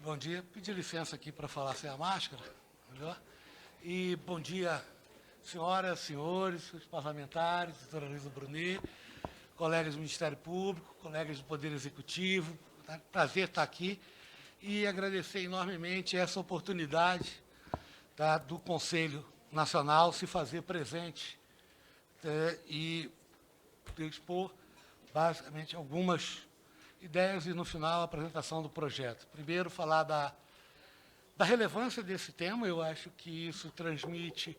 Bom dia. Pedi licença aqui para falar sem a máscara, melhor. E bom dia, senhoras, senhores, os parlamentares, doutora Luísa Brunet, colegas do Ministério Público, colegas do Poder Executivo. Tá? Prazer estar aqui e agradecer enormemente essa oportunidade, tá, do Conselho Nacional se fazer presente e expor, basicamente, algumas ideias e, no final, a apresentação do projeto. Primeiro, falar da relevância desse tema. Eu acho que isso transmite,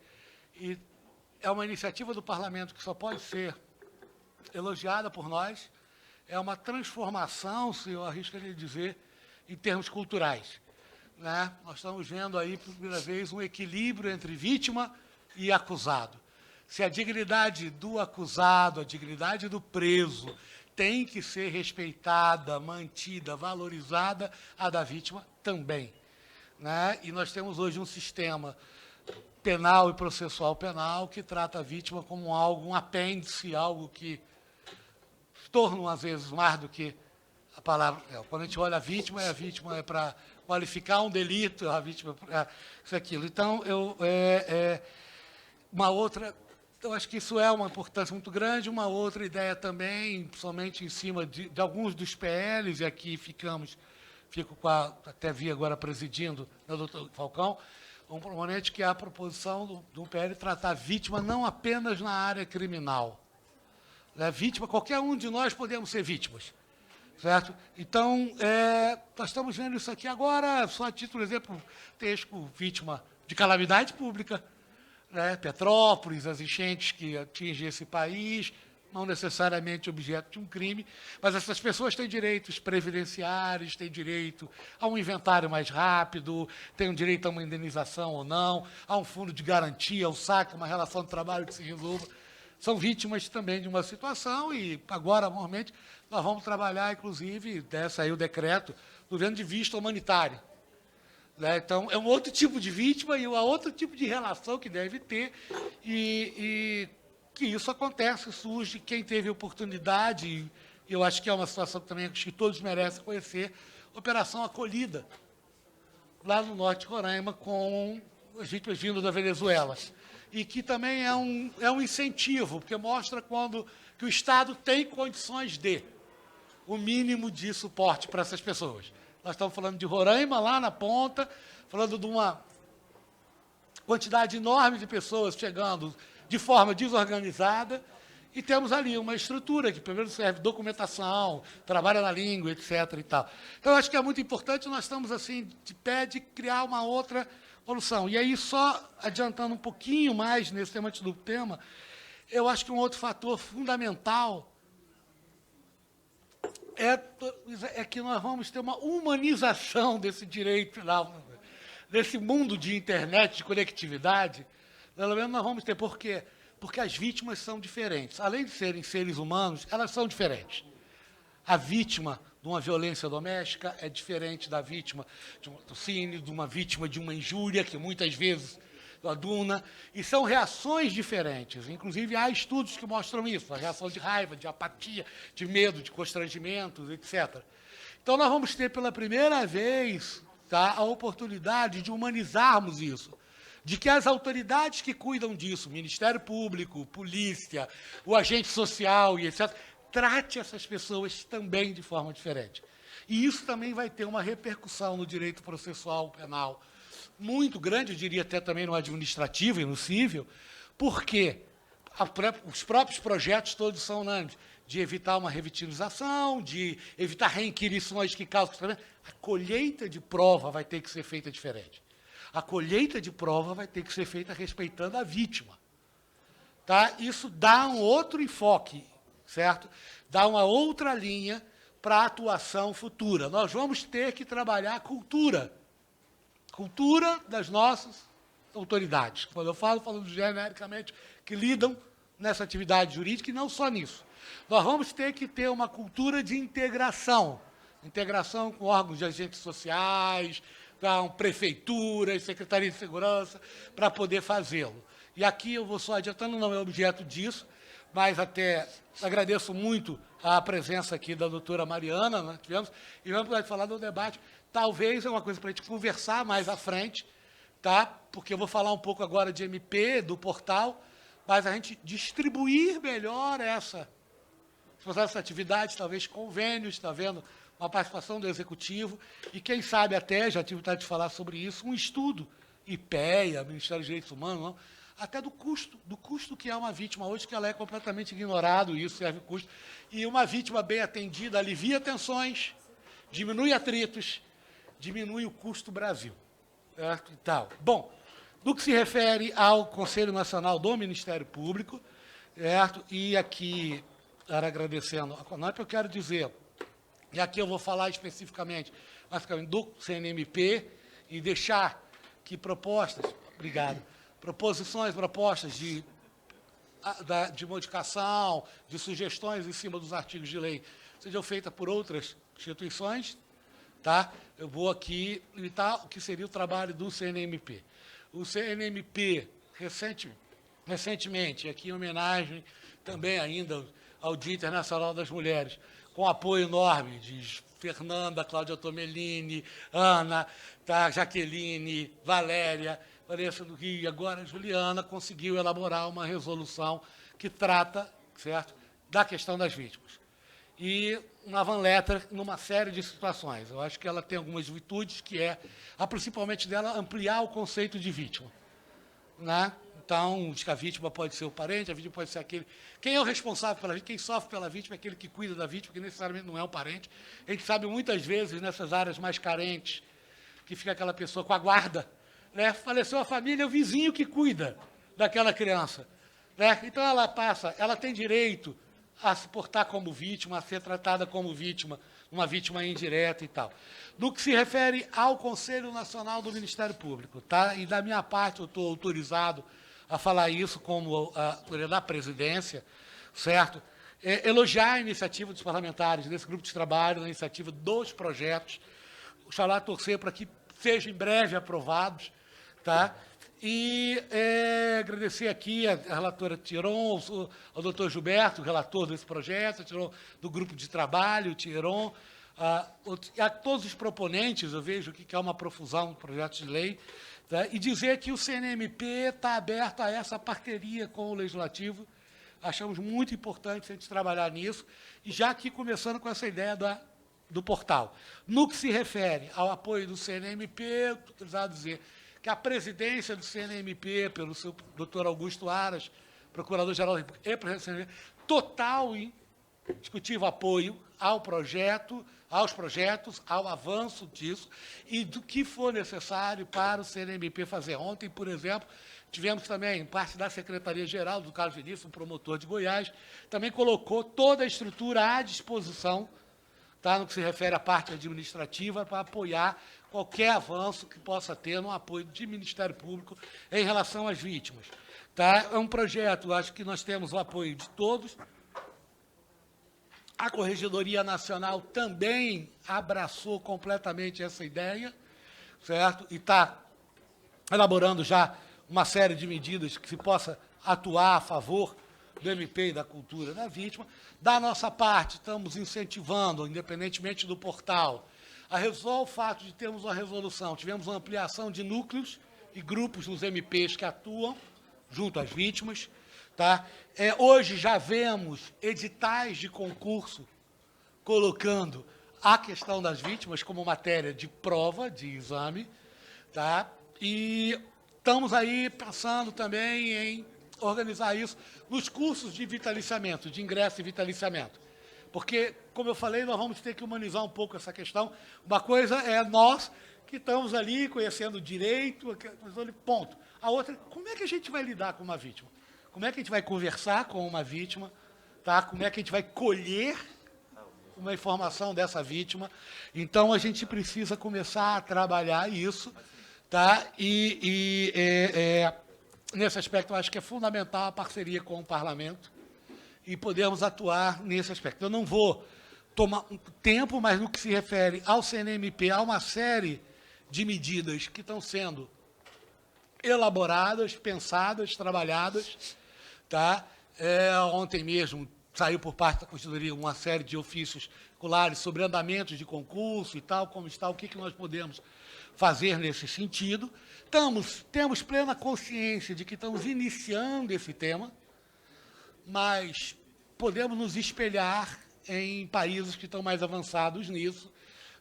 e é uma iniciativa do Parlamento que só pode ser elogiada por nós, é uma transformação, se eu arriscaria dizer, em termos culturais. Né? Nós estamos vendo aí, por primeira vez, um equilíbrio entre vítima e acusado. Se a dignidade do acusado, a dignidade do preso, tem que ser respeitada, mantida, valorizada, a da vítima também. Né? E nós temos hoje um sistema penal e processual penal que trata a vítima como algo, um apêndice, algo que se torna, às vezes, mais do que a palavra. Quando a gente olha a vítima é para qualificar um delito, a vítima é isso, aquilo. Então, uma outra... Eu acho que isso é uma importância muito grande. Uma outra ideia também, somente em cima de alguns dos PLs, e aqui fico com até vi agora presidindo, o doutor Falcão, um proponente que é a proposição do PL tratar a vítima não apenas na área criminal. Né? Vítima, qualquer um de nós podemos ser vítimas. Certo? Então, nós estamos vendo isso aqui agora, só a título de exemplo, texto vítima de calamidade pública, né? Petrópolis, as enchentes que atingem esse país, não necessariamente objeto de um crime, mas essas pessoas têm direitos previdenciários, têm direito a um inventário mais rápido, têm um direito a uma indenização ou não, a um fundo de garantia, ao saque, uma relação de trabalho que se resolva. São vítimas também de uma situação e, agora, normalmente, nós vamos trabalhar, inclusive, saiu o decreto do vendo de vista humanitário. Né? Então, é um outro tipo de vítima e um outro tipo de relação que deve ter, e que isso acontece, surge. Quem teve oportunidade, e eu acho que é uma situação que também que todos merecem conhecer, Operação Acolhida, lá no norte de Roraima, com as vítimas vindo da Venezuela. E que também é um incentivo, porque mostra que o Estado tem condições de o mínimo de suporte para essas pessoas. Nós estamos falando de Roraima, lá na ponta, falando de uma quantidade enorme de pessoas chegando de forma desorganizada, e temos ali uma estrutura que, primeiro, serve documentação, trabalha na língua, etc. E tal. Então, eu acho que é muito importante, nós estamos, assim, de pé de criar uma outra solução. E aí, só adiantando um pouquinho mais nesse tema do tema, eu acho que um outro fator fundamental é que nós vamos ter uma humanização desse direito penal, desse mundo de internet, de conectividade. Pelo menos nós vamos ter. Por quê? Porque as vítimas são diferentes. Além de serem seres humanos, elas são diferentes. A vítima de uma violência doméstica é diferente da vítima de um latrocínio, de uma vítima de uma injúria, que muitas vezes aduna, e são reações diferentes. Inclusive, há estudos que mostram isso, a reação de raiva, de apatia, de medo, de constrangimentos, etc. Então, nós vamos ter, pela primeira vez, tá, a oportunidade de humanizarmos isso, de que as autoridades que cuidam disso, Ministério Público, polícia, o agente social e etc., trate essas pessoas também de forma diferente. E isso também vai ter uma repercussão no direito processual penal muito grande, eu diria até também no administrativo e no cível, porque os próprios projetos todos são unânimes, de evitar uma revitimização, de evitar reinquirições que causam... A colheita de prova vai ter que ser feita diferente. A colheita de prova vai ter que ser feita respeitando a vítima. Tá? Isso dá um outro enfoque, certo? Dá uma outra linha para a atuação futura. Nós vamos ter que trabalhar a cultura das nossas autoridades. Quando eu falo genericamente, que lidam nessa atividade jurídica, e não só nisso. Nós vamos ter que ter uma cultura de integração com órgãos de agentes sociais, com prefeituras, secretaria de segurança, para poder fazê-lo. E aqui eu vou só adiantando, não é objeto disso, mas até agradeço muito a presença aqui da doutora Mariana, né, tivemos, e vamos falar do debate. talvez é uma coisa para a gente conversar mais à frente, tá? Porque eu vou falar um pouco agora de MP, do portal, mas a gente distribuir melhor essa atividade, talvez convênios, está vendo? Uma participação do Executivo, e quem sabe até, já tive vontade de falar sobre isso, um estudo, IPEA, Ministério dos Direitos Humanos, não, até do custo que é uma vítima hoje, que ela é completamente ignorado, isso serve custo. E uma vítima bem atendida alivia tensões, diminui atritos, diminui o custo Brasil. Certo? E tal. Bom, no que se refere ao Conselho Nacional do Ministério Público, certo? E aqui, agradecendo a CONAMP, eu quero dizer, e aqui eu vou falar especificamente, basicamente, do CNMP, e deixar que propostas, obrigado, propostas de modificação, de sugestões em cima dos artigos de lei, sejam feitas por outras instituições, tá? Eu vou aqui limitar o que seria o trabalho do CNMP. O CNMP, recentemente, aqui em homenagem também ainda ao Dia Internacional das Mulheres, com apoio enorme de Fernanda, Cláudia Tomelini, Ana, tá, Jaqueline, Valéria, Vanessa do Rio, e agora Juliana, conseguiu elaborar uma resolução que trata, certo, da questão das vítimas. E uma van letter numa série de situações. Eu acho que ela tem algumas virtudes, que é, principalmente dela, ampliar o conceito de vítima. Né? Então, a vítima pode ser o parente, a vítima pode ser aquele... Quem é o responsável pela vítima? Quem sofre pela vítima é aquele que cuida da vítima, que necessariamente não é um parente. A gente sabe muitas vezes, nessas áreas mais carentes, que fica aquela pessoa com a guarda, né? Faleceu a família, é o vizinho que cuida daquela criança. Né? Então, ela tem direito a se portar como vítima, a ser tratada como vítima, uma vítima indireta e tal. No que se refere ao Conselho Nacional do Ministério Público, tá? E da minha parte eu estou autorizado a falar isso como da presidência, certo? Elogiar a iniciativa dos parlamentares desse grupo de trabalho, a iniciativa dos projetos, oxalá torcer para que sejam em breve aprovados, tá? E agradecer aqui a relatora Tiron, ao doutor Gilberto, relator desse projeto, Tiron, do grupo de trabalho, Tiron, a todos os proponentes, eu vejo que é uma profusão de projetos de lei, tá? E dizer que o CNMP está aberto a essa parceria com o Legislativo. Achamos muito importante a gente trabalhar nisso, e já aqui começando com essa ideia do portal. No que se refere ao apoio do CNMP, estou autorizado a dizer que a presidência do CNMP, pelo seu doutor Augusto Aras, procurador-geral da República, e presidente do CNMP, total e indiscutível apoio ao projeto, aos projetos, ao avanço disso, e do que for necessário para o CNMP fazer. Ontem, por exemplo, tivemos também, parte da Secretaria-Geral, do Carlos Vinícius, um promotor de Goiás, também colocou toda a estrutura à disposição, tá, no que se refere à parte administrativa, para apoiar qualquer avanço que possa ter no apoio do Ministério Público em relação às vítimas. Tá? É um projeto, acho que nós temos o apoio de todos. A Corregedoria Nacional também abraçou completamente essa ideia, certo? E está elaborando já uma série de medidas que se possa atuar a favor do MP e da cultura da vítima. Da nossa parte, estamos incentivando, independentemente do portal, só o fato de termos uma resolução, tivemos uma ampliação de núcleos e grupos nos MPs que atuam junto às vítimas. Tá? Hoje já vemos editais de concurso colocando a questão das vítimas como matéria de prova, de exame. Tá? E estamos aí pensando também em organizar isso nos cursos de vitaliciamento, de ingresso e vitaliciamento. Porque, como eu falei, nós vamos ter que humanizar um pouco essa questão. Uma coisa é nós que estamos ali conhecendo o direito, ponto. A outra, como é que a gente vai lidar com uma vítima? Como é que a gente vai conversar com uma vítima? Tá? Como é que a gente vai colher uma informação dessa vítima? Então, a gente precisa começar a trabalhar isso. Tá? Nesse aspecto, eu acho que é fundamental a parceria com o Parlamento e podermos atuar nesse aspecto. Eu não vou tomar tempo, mas no que se refere ao CNMP, há uma série de medidas que estão sendo elaboradas, pensadas, trabalhadas. Tá? Ontem mesmo saiu por parte da Constituição uma série de ofícios circulares sobre andamentos de concurso e tal, como está, o que nós podemos fazer nesse sentido. Temos plena consciência de que estamos iniciando esse tema, mas podemos nos espelhar em países que estão mais avançados nisso,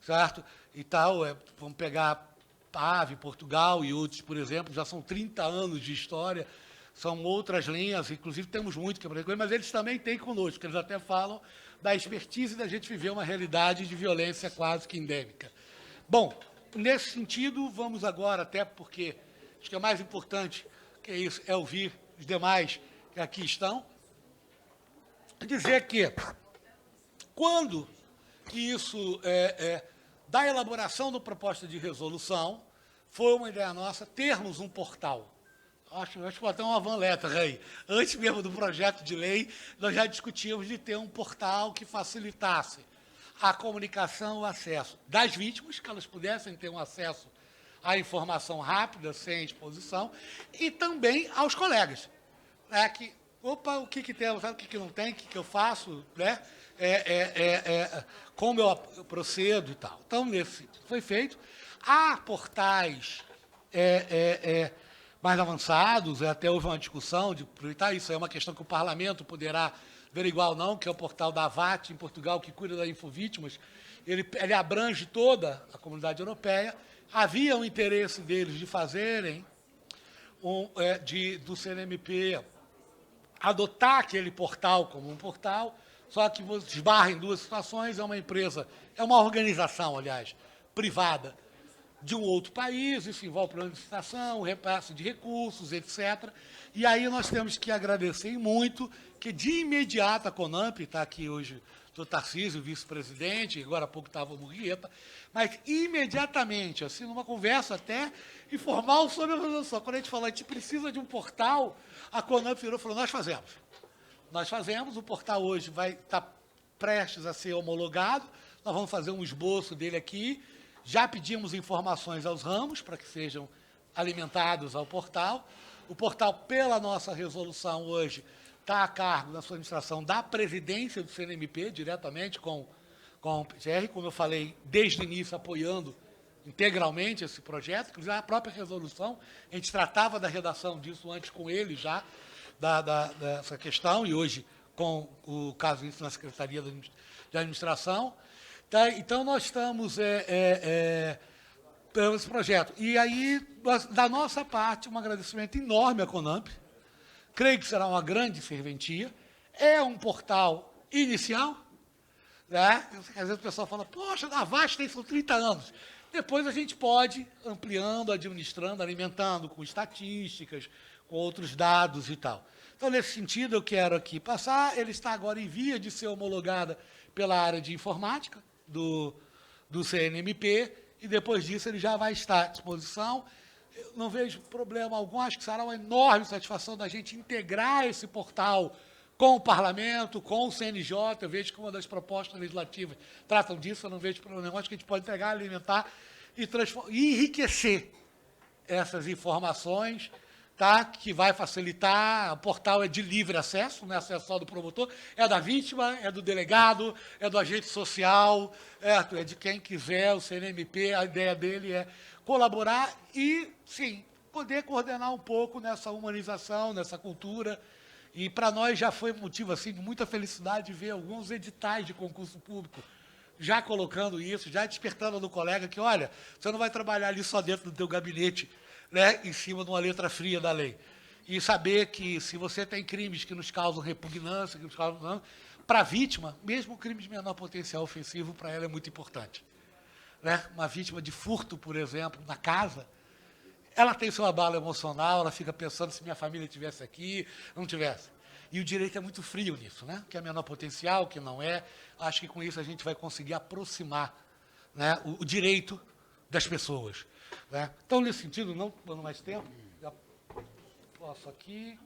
certo? E tal, vamos pegar PAV, Portugal e outros, por exemplo, já são 30 anos de história, são outras linhas, inclusive temos muito que aprender, mas eles também têm conosco, eles até falam da expertise da gente viver uma realidade de violência quase que endêmica. Bom, nesse sentido, vamos agora, até porque acho que é mais importante que isso é ouvir os demais que aqui estão, dizer que, quando que isso, da elaboração da proposta de resolução, foi uma ideia nossa termos um portal. Acho que até uma van letter aí. Antes mesmo do projeto de lei, nós já discutíamos de ter um portal que facilitasse a comunicação, o acesso das vítimas, que elas pudessem ter um acesso à informação rápida, sem exposição, e também aos colegas. Opa, o que temos, o que não tem, o que eu faço, né? Como eu procedo e tal. Então, nesse sentido, foi feito. Há portais mais avançados, até houve uma discussão de aproveitar isso, é uma questão que o parlamento poderá averiguar ou não, que é o portal da AVAT, em Portugal, que cuida da Infovítimas. Ele abrange toda a comunidade europeia. Havia um interesse deles de fazerem, do CNMP, adotar aquele portal como um portal, só que esbarra em duas situações, é uma organização, aliás, privada, de um outro país, isso envolve plano de licitação, repasse de recursos, etc. E aí nós temos que agradecer muito que, de imediato, a CONAMP, está aqui hoje o Tarcísio, vice-presidente, agora há pouco estava o Murrieta, mas imediatamente, assim, numa conversa até informal sobre a resolução, quando a gente falou, a gente precisa de um portal, a CONAMP virou e falou, nós fazemos. Nós fazemos, o portal hoje vai estar prestes a ser homologado, nós vamos fazer um esboço dele aqui, já pedimos informações aos ramos para que sejam alimentados ao portal. O portal, pela nossa resolução hoje, está a cargo da sua administração da presidência do CNMP, diretamente com o PGR, como eu falei, desde o início apoiando integralmente esse projeto, inclusive a própria resolução, a gente tratava da redação disso antes com ele já, dessa questão, e hoje com o caso disso na Secretaria de Administração. Tá? Então, nós estamos pelo esse projeto. E aí, da nossa parte, um agradecimento enorme à CONAMP. Creio que será uma grande serventia. É um portal inicial. Né? Às vezes o pessoal fala, poxa, a VAST tem 30 anos. Depois a gente pode, ampliando, administrando, alimentando com estatísticas, com outros dados e tal. Então, nesse sentido, eu quero aqui passar. Ele está agora em via de ser homologada pela área de informática do CNMP, e depois disso ele já vai estar à disposição. Eu não vejo problema algum, acho que será uma enorme satisfação da gente integrar esse portal com o Parlamento, com o CNJ. Eu vejo que uma das propostas legislativas tratam disso, eu não vejo problema nenhum, acho que a gente pode pegar, alimentar e enriquecer essas informações, tá? Que vai facilitar. O portal é de livre acesso, não é acesso só do promotor, é da vítima, é do delegado, é do agente social, é de quem quiser. O CNMP, a ideia dele é colaborar e, sim, poder coordenar um pouco nessa humanização, nessa cultura. E, para nós, já foi motivo assim, de muita felicidade ver alguns editais de concurso público já colocando isso, já despertando no colega que, olha, você não vai trabalhar ali só dentro do teu gabinete, né, em cima de uma letra fria da lei. E saber que, se você tem crimes que nos causam repugnância, que nos causam, para a vítima, mesmo crime de menor potencial ofensivo, para ela é muito importante. Né? Uma vítima de furto, por exemplo, na casa, ela tem seu abalo emocional, ela fica pensando se minha família estivesse aqui, não tivesse. E o direito é muito frio nisso, né? Que é menor potencial, que não é. Acho que com isso a gente vai conseguir aproximar, né, o direito das pessoas. Né? Então, nesse sentido, não dando mais tempo, já posso aqui.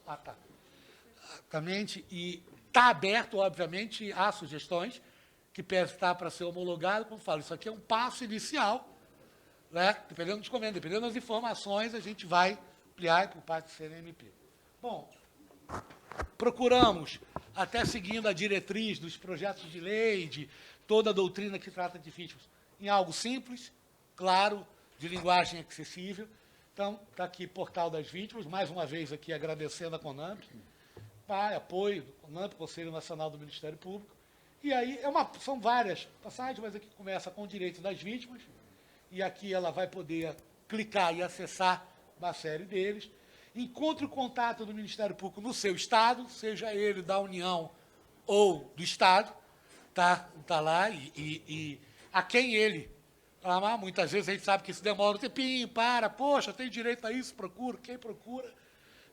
Ah, tá. Exatamente. E está aberto, obviamente, a sugestões, que está para ser homologado. Como falo, isso aqui é um passo inicial, né? Dependendo dos convênios, dependendo das informações, a gente vai ampliar por parte do CNMP. Bom, procuramos, até seguindo a diretriz dos projetos de lei, de toda a doutrina que trata de vítimas, em algo simples, claro, de linguagem acessível. Então, está aqui Portal das Vítimas, mais uma vez aqui agradecendo a CONAMP, apoio do CONAMP, Conselho Nacional do Ministério Público. E aí, são várias passagens, mas aqui começa com o direito das vítimas, e aqui ela vai poder clicar e acessar uma série deles. Encontre o contato do Ministério Público no seu Estado, seja ele da União ou do Estado, tá lá, e a quem ele amar. Muitas vezes a gente sabe que isso demora um tempinho, poxa, tem direito a isso, procura, quem procura.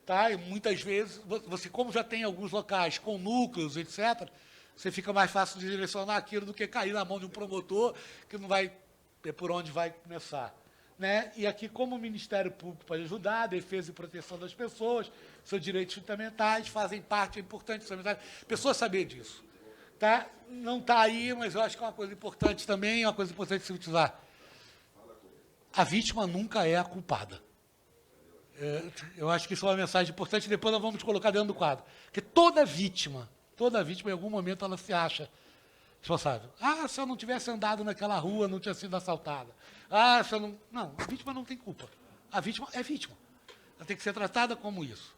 Tá? E muitas vezes, você, como já tem alguns locais com núcleos, etc., você fica mais fácil de direcionar aquilo do que cair na mão de um promotor que não vai ter por onde vai começar. Né? E aqui, como o Ministério Público pode ajudar, a defesa e proteção das pessoas, seus direitos fundamentais fazem parte, é importante, pessoas saber disso. Tá? Não está aí, mas eu acho que é uma coisa importante também, é uma coisa importante de se utilizar. A vítima nunca é a culpada. Eu acho que isso é uma mensagem importante, depois nós vamos colocar dentro do quadro. Porque toda vítima, em algum momento, ela se acha responsável. Se eu não tivesse andado naquela rua, não tinha sido assaltada. Se eu não... Não, a vítima não tem culpa. A vítima é vítima. Ela tem que ser tratada como isso.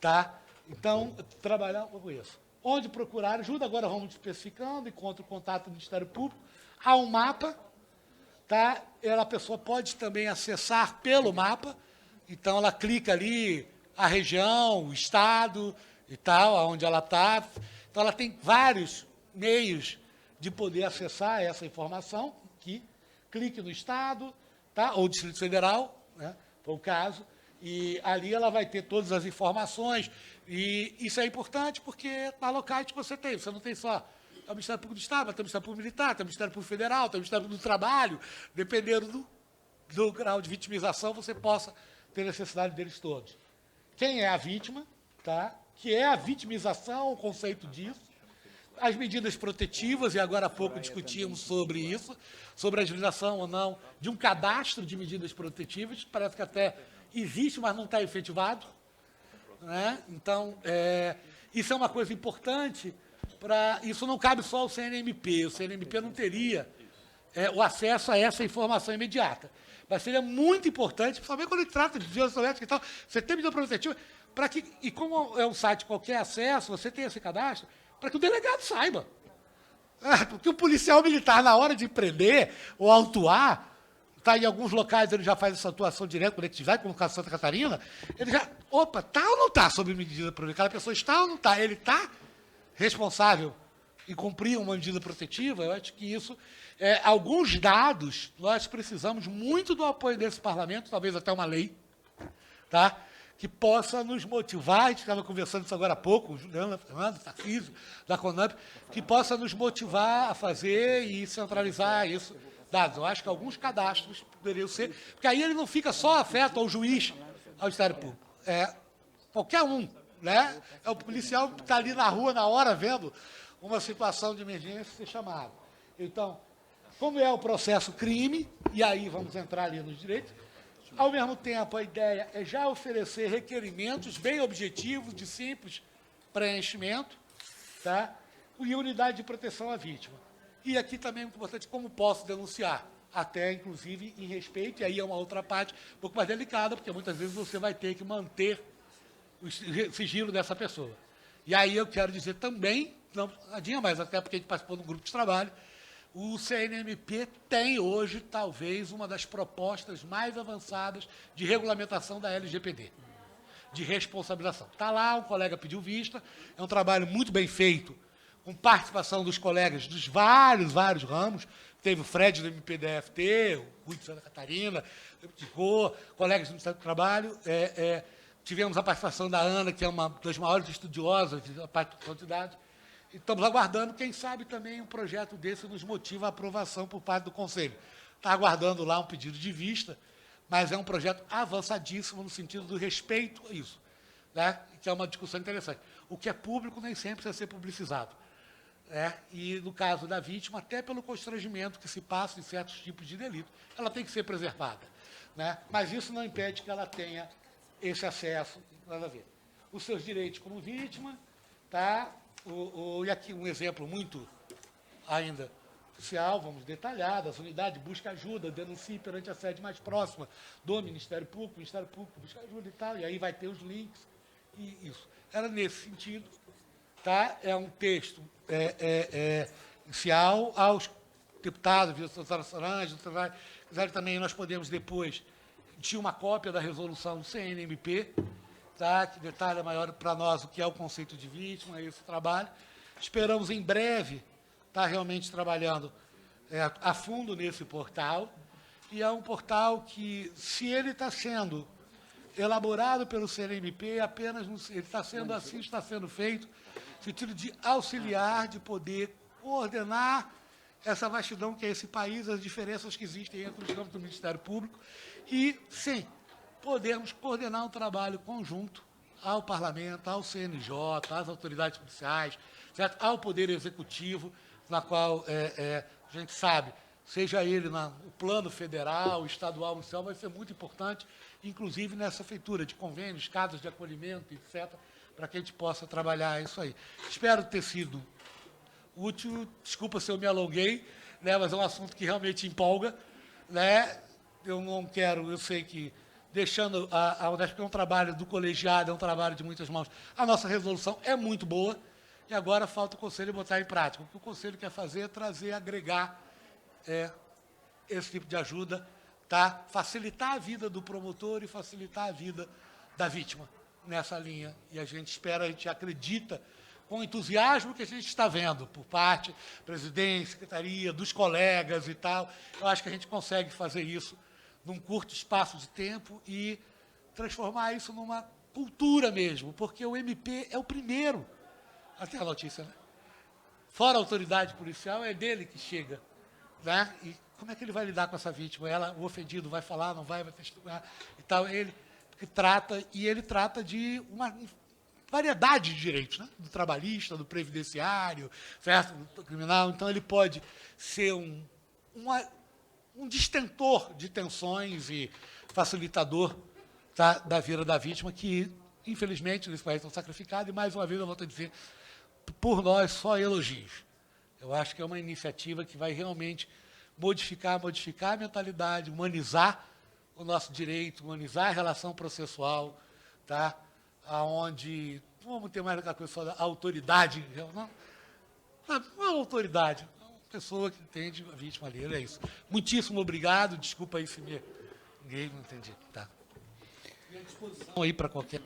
Tá? Então, trabalhar com isso. Onde procurar ajuda, agora vamos especificando, encontra o contato do Ministério Público. Há um mapa, tá? A pessoa pode também acessar pelo mapa, então ela clica ali, a região, o estado e tal, onde ela está. Então, ela tem vários meios de poder acessar essa informação, que clique no Estado, tá? Ou Distrito Federal, né? Foi o caso, e ali ela vai ter todas as informações, e isso é importante porque há locais que você não tem só o Ministério Público do Estado, mas tem o Ministério Público Militar, tem o Ministério Público Federal, tem o Ministério Público do Trabalho, dependendo do grau de vitimização, você possa ter necessidade deles todos. Quem é a vítima, tá? Que é a vitimização, o conceito disso, as medidas protetivas, e agora há pouco discutimos sobre isso, sobre a utilização ou não de um cadastro de medidas protetivas, que parece que até existe, mas não está efetivado. Né? Então, isso é uma coisa importante, isso não cabe só ao CNMP, o CNMP não teria o acesso a essa informação imediata. Mas seria muito importante, principalmente quando ele trata de violência doméstica e tal, você tem medida protetiva, e como é um site qualquer acesso, você tem esse cadastro, para que o delegado saiba. Porque o policial militar, na hora de prender ou autuar, tá, em alguns locais ele já faz essa atuação direta, quando ele vai, como no caso de Santa Catarina, ele já, está ou não está sob medida protetiva? Aquela pessoa está ou não está? Ele está responsável em cumprir uma medida protetiva? Eu acho que isso, alguns dados, nós precisamos muito do apoio desse parlamento, talvez até uma lei, tá? Que possa nos motivar, a gente estava conversando isso agora há pouco, o Juliano, Fernando, Tarcísio, da CONAMP, que possa nos motivar a fazer e centralizar isso. Dados. Eu acho que alguns cadastros poderiam ser, porque aí ele não fica só afeto ao juiz, ao Ministério Público. Qualquer um, né? É o policial que está ali na rua, na hora, vendo uma situação de emergência ser chamado. Então, como é o processo crime, e aí vamos entrar ali nos direitos, ao mesmo tempo, a ideia é já oferecer requerimentos bem objetivos, de simples preenchimento, tá? E unidade de proteção à vítima. E aqui também é muito importante como posso denunciar, até, inclusive, em respeito, e aí é uma outra parte um pouco mais delicada, porque muitas vezes você vai ter que manter o sigilo dessa pessoa. E aí eu quero dizer também, não adianta mais, até porque a gente participou de um grupo de trabalho, o CNMP tem hoje, talvez, uma das propostas mais avançadas de regulamentação da LGPD, de responsabilização. Está lá, um colega pediu vista, é um trabalho muito bem feito, com participação dos colegas dos vários ramos. Teve o Fred do MPDFT, o Rui de Santa Catarina, colegas do Ministério do Trabalho. Tivemos a participação da Ana, que é uma das maiores estudiosas da participação de dados. Estamos aguardando, quem sabe também um projeto desse nos motiva a aprovação por parte do Conselho. Está aguardando lá um pedido de vista, mas é um projeto avançadíssimo no sentido do respeito a isso, né? Que é uma discussão interessante. O que é público nem sempre precisa ser publicizado. E, no caso da vítima, até pelo constrangimento que se passa em certos tipos de delito, ela tem que ser preservada. Né? Mas isso não impede que ela tenha esse acesso, nada a ver. Os seus direitos como vítima, Tá? E aqui um exemplo muito ainda oficial, vamos detalhar, das unidades, busca ajuda, denuncie perante a sede mais próxima do Ministério Público busca ajuda e tal, e aí vai ter os links, e isso. Era nesse sentido, tá? É um texto inicial aos deputados, vice-secretário Sorange, também nós podemos depois, tinha uma cópia da resolução do CNMP, tá? Que detalha maior para nós o que é o conceito de vítima, esse trabalho. Esperamos em breve estar realmente trabalhando a fundo nesse portal, e é um portal que, se ele está sendo elaborado pelo CNMP, ele está sendo assim, está sendo feito, no sentido de auxiliar, de poder coordenar essa vastidão que é esse país, as diferenças que existem entre os campos do Ministério Público, e, sim, podermos coordenar um trabalho conjunto ao Parlamento, ao CNJ, às autoridades policiais, certo? Ao Poder Executivo, na qual a gente sabe, seja ele no plano federal, estadual, municipal, vai ser muito importante, inclusive nessa feitura de convênios, casas de acolhimento, etc., para que a gente possa trabalhar isso aí. Espero ter sido útil, desculpa se eu me alonguei, né, mas é um assunto que realmente empolga, né? Eu não quero, eu sei que, deixando a Unesp, é um trabalho do colegiado, é um trabalho de muitas mãos, a nossa resolução é muito boa, e agora falta o Conselho botar em prática. O que o Conselho quer fazer é trazer, agregar esse tipo de ajuda, tá? Facilitar a vida do promotor e facilitar a vida da vítima nessa linha. E a gente espera, a gente acredita, com entusiasmo que a gente está vendo por parte da presidência, secretaria, dos colegas e tal. Eu acho que a gente consegue fazer isso num curto espaço de tempo e transformar isso numa cultura mesmo, porque o MP é o primeiro a ter a notícia, né? Fora a autoridade policial, é dele que chega, né? E como é que ele vai lidar com essa vítima? O ofendido vai falar, não vai testemunhar e tal. Ele trata de uma variedade de direitos, né? Do trabalhista, do previdenciário, certo? Do criminal. Então, ele pode ser um distentor de tensões e facilitador, tá, da vida da vítima, que, infelizmente, nesse país estão sacrificados, e, mais uma vez, eu volto a dizer, por nós, só elogios. Eu acho que é uma iniciativa que vai realmente modificar a mentalidade, humanizar o nosso direito, humanizar a relação processual, tá? Aonde não vamos ter mais aquela coisa só da autoridade, não é uma autoridade, é uma pessoa que entende a vítima ali, é isso. Muitíssimo obrigado, desculpa aí se ninguém não entendi. Tá. E à disposição aí para qualquer